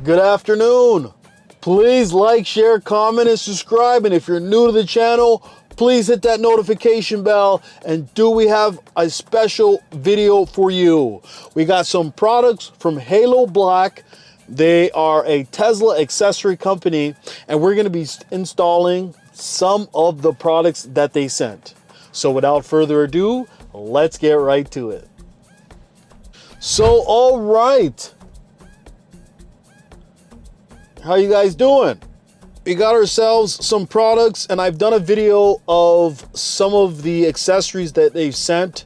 Good afternoon. Please like, share, comment, and subscribe. And if you're new to the channel, please hit that notification bell. And do we have a special video for you? We got some products from HaloBlk. They are a Tesla accessory company, and we're going to be installing some of the products that they sent. So without further ado, let's get right to it. So, all right. How you guys doing? We got ourselves some products, and I've done a video of some of the accessories that they've sent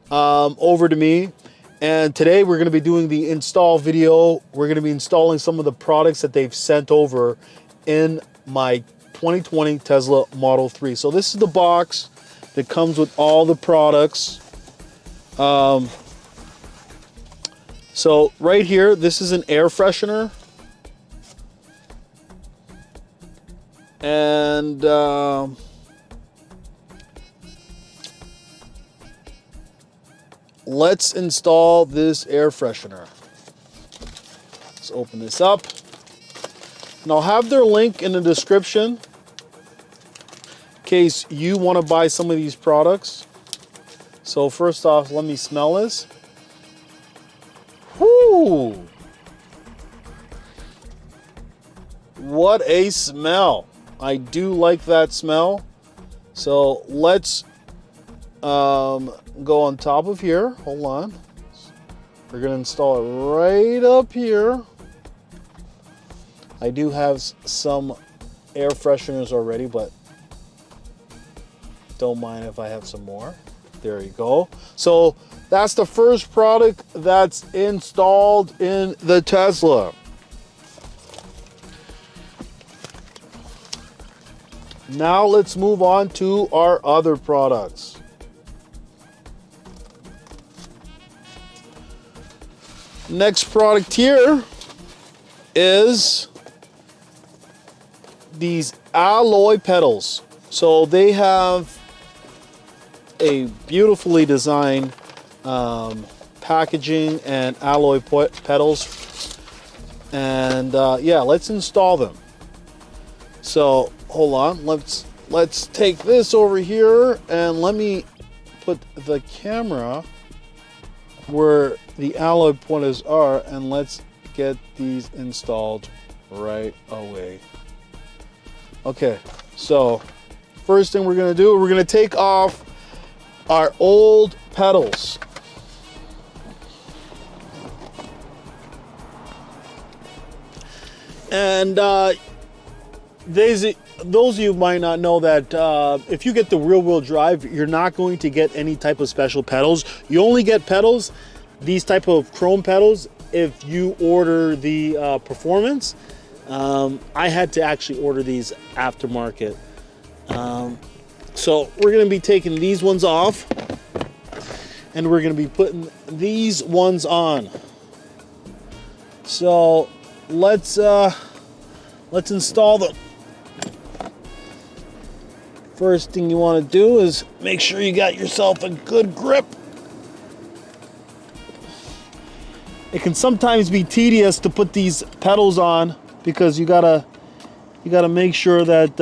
over to me. And today we're going to be doing the install video. We're going to be installing some of the products that they've sent over in my 2020 Tesla Model 3. So this is the box that comes with all the products. So right here, this is an air freshener. And let's install this air freshener. Let's open this up. And I'll have their link in the description in case you want to buy some of these products. So first off, let me smell this. Whoo! What a smell. I do like that smell. So let's go on top of here. Hold on. We're going to install it right up here. I do have some air fresheners already, but don't mind if I have some more. There you go. So that's the first product that's installed in the Tesla. Now let's move on to our other products. Next product here is these alloy pedals. So they have a beautifully designed packaging and alloy pedals. And yeah, let's install them. So hold on, let's take this over here and let me put the camera where the alloy pointers are, and let's get these installed right away. Okay, so first thing we're gonna do, we're gonna take off our old pedals. And those of you might not know that if you get the rear-wheel drive, you're not going to get any type of special pedals. You only get pedals, these type of chrome pedals, if you order the performance. I had to actually order these aftermarket. So we're going to be taking these ones off, and we're going to be putting these ones on. So let's install them. First thing you want to do is make sure you got yourself a good grip. It can sometimes be tedious to put these pedals on because you gotta make sure that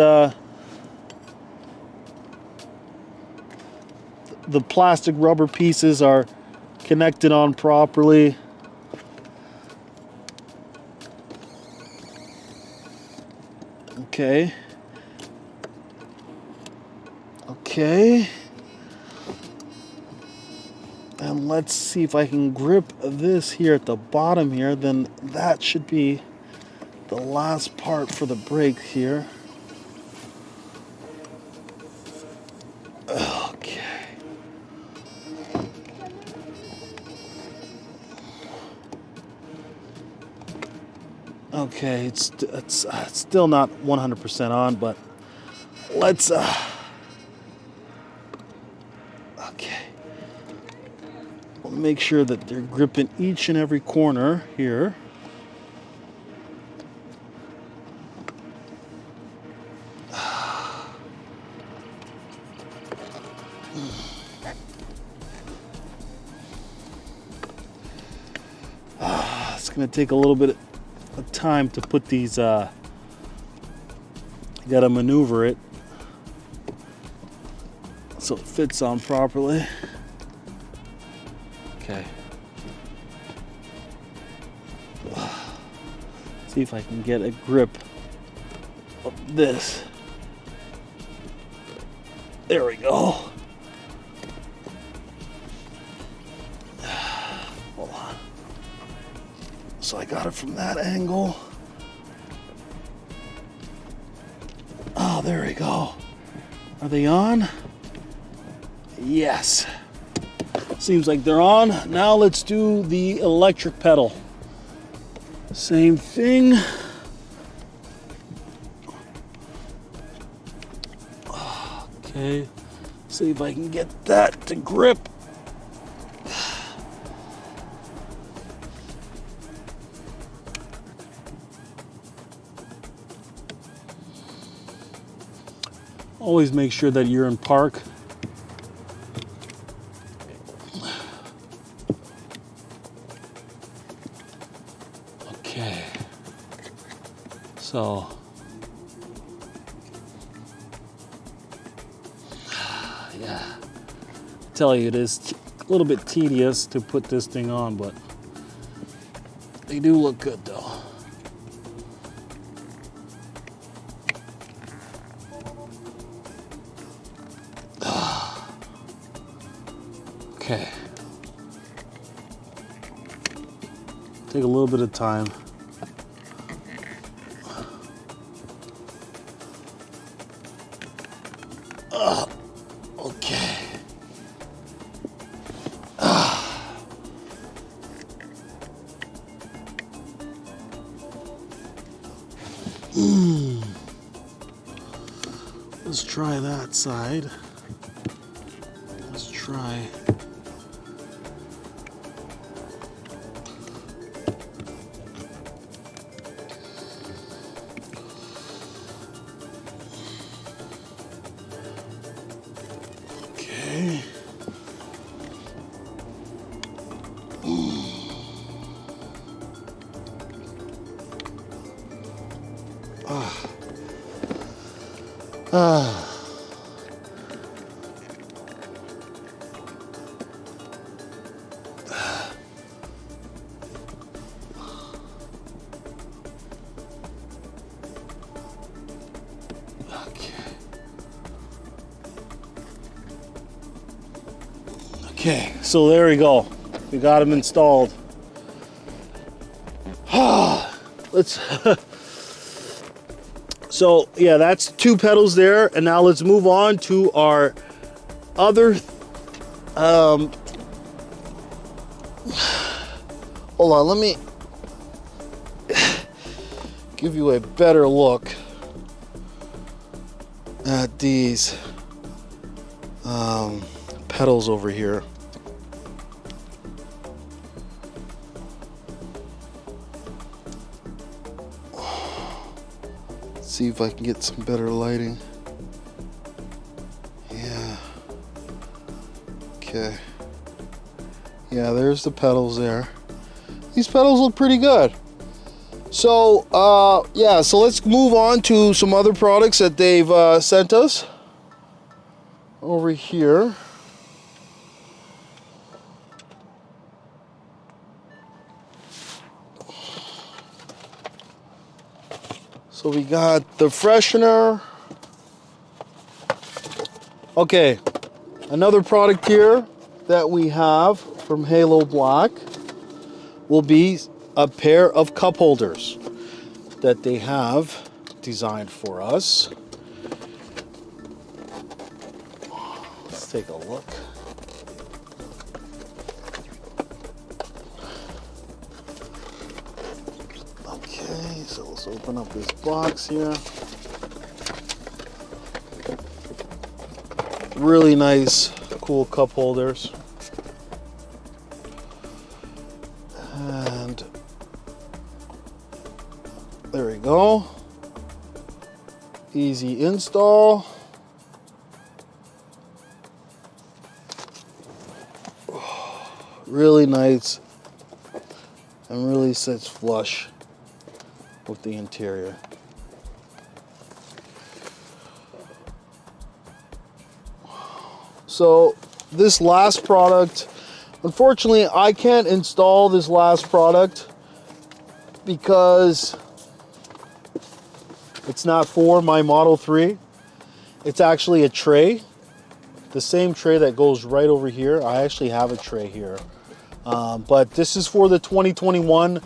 the plastic rubber pieces are connected on properly. Okay. Okay. And let's see if I can grip this here at the bottom here. Then that should be the last part for the brake here. Okay. Okay, it's still not 100% on, but let's okay. We'll make sure that they're gripping each and every corner here. It's going to take a little bit of time to put these, you gotta maneuver it so it fits on properly. Okay. See if I can get a grip of this. There we go. Hold on. So I got it from that angle. Oh, there we go. Are they on? Yes. Seems like they're on. Now let's do the electric pedal. Same thing. Okay. See if I can get that to grip. Always make sure that you're in park. Okay. So, yeah. I tell you, it is a little bit tedious to put this thing on, but they do look good though. Okay. Take a little bit of time. Okay. Let's try that side. Let's try. Okay. Okay, so there we go. We got them installed. Let's. So yeah, that's 2 pedals there, and now let's move on to our other. Hold on, let me give you a better look at these pedals over here. See if I can get some better lighting. Yeah. Okay. Yeah, there's the pedals there. These pedals look pretty good. So, yeah, so let's move on to some other products that they've sent us over here. So we got the freshener. Okay, another product here that we have from HaloBlk will be a pair of cup holders that they have designed for us. Let's take a look. Okay, so let's open up this box here. Really nice, cool cup holders. And there we go. Easy install. Really nice and really sits flush with the interior. So this last product, unfortunately, I can't install this last product because it's not for my Model 3. It's actually a tray, the same tray that goes right over here. I actually have a tray here, but this is for the 2021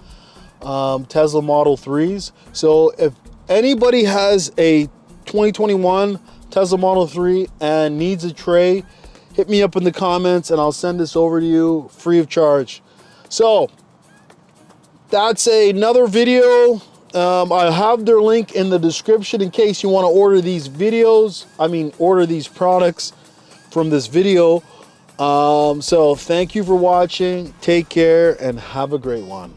Tesla Model 3s. So if anybody has a 2021 Tesla Model 3 and needs a tray, hit me up in the comments and I'll send this over to you free of charge. So that's another video. I have their link in the description in case you want to order these videos. Order these products from this video. So thank you for watching. Take care and have a great one.